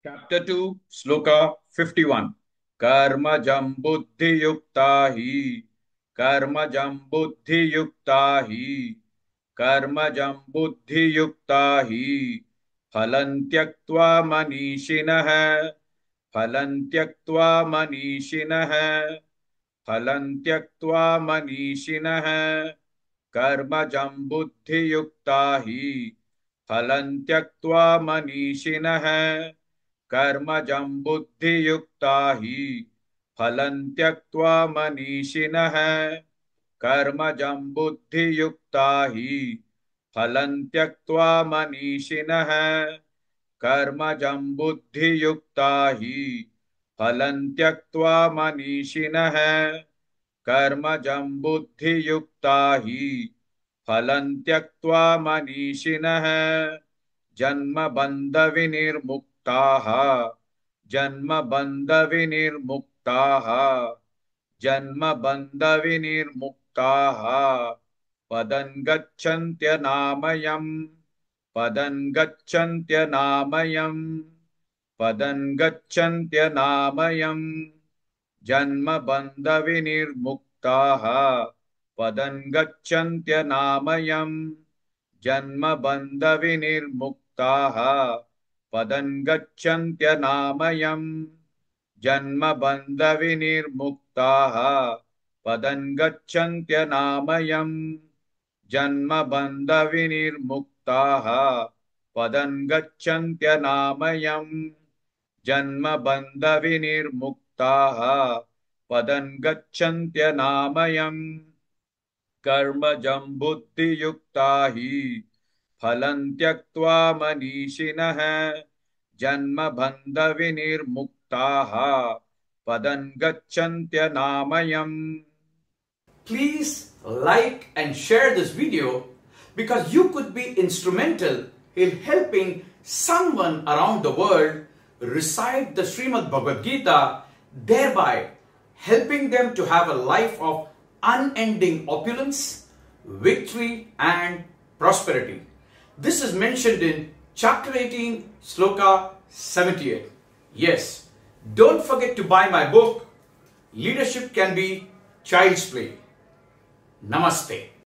Chapter 2, Sloka 51. Karmajam buddhi yukta hi. Karmajam buddhi yukta hi. Karmajam buddhi yukta hi. Phalan tyaktva manishinah. Phalan tyaktva manishinah. Phalan tyaktva manishinah. Karmajam buddhi yukta hi. Phalan tyaktva manishinah. कर्मजं बुद्धियुक्ता हि फलं त्यक्त्वा मनीषिणः कर्मजं बुद्धियुक्ता हि फलं त्यक्त्वा मनीषिणः कर्मजं बुद्धियुक्ता हि फलं त्यक्त्वा मनीषिणः कर्मजं बुद्धियुक्ता हि फलं त्यक्त्वा मनीषिणः जन्मबन्धविनिर्मुक्ताः जन्मबन्धविनिर्मुक्ताः जन्मबन्धविनिर्मुक्ताः पदं गच्छन्त्यनामयम् पदं गच्छन्त्यनामयम् पदं गच्छन्त्यनामयम् जन्मबन्धविनिर्मुक्ताः पदं गच्छन्त्यनामयम् जन्मबन्धविनिर्मुक्ताः पदं गच्छन्त्यनामयम् जन्मबन्धविनिर्मुक्ताः पदं गच्छन्त्यनामयम् जन्मबन्धविनिर्मुक्ताः पदं गच्छन्त्यनामयम् जन्मबन्धविनिर्मुक्ताः पदं गच्छन्त्यनामयम् कर्मजं बुद्धियुक्ता हि फलं त्यक्त्वा मनीषिणः जन्मबन्धविनिर्मुक्ताः पदं गच्छन्त्यनामयम्. Please like and share this video because you could be instrumental in helping someone around the world recite the Srimad Bhagavad Gita, thereby helping them to have a life of unending opulence, victory and prosperity. This is mentioned in chapter 18, sloka 78. Yes, don't forget to buy my book, Leadership Can Be Child's Play. Namaste.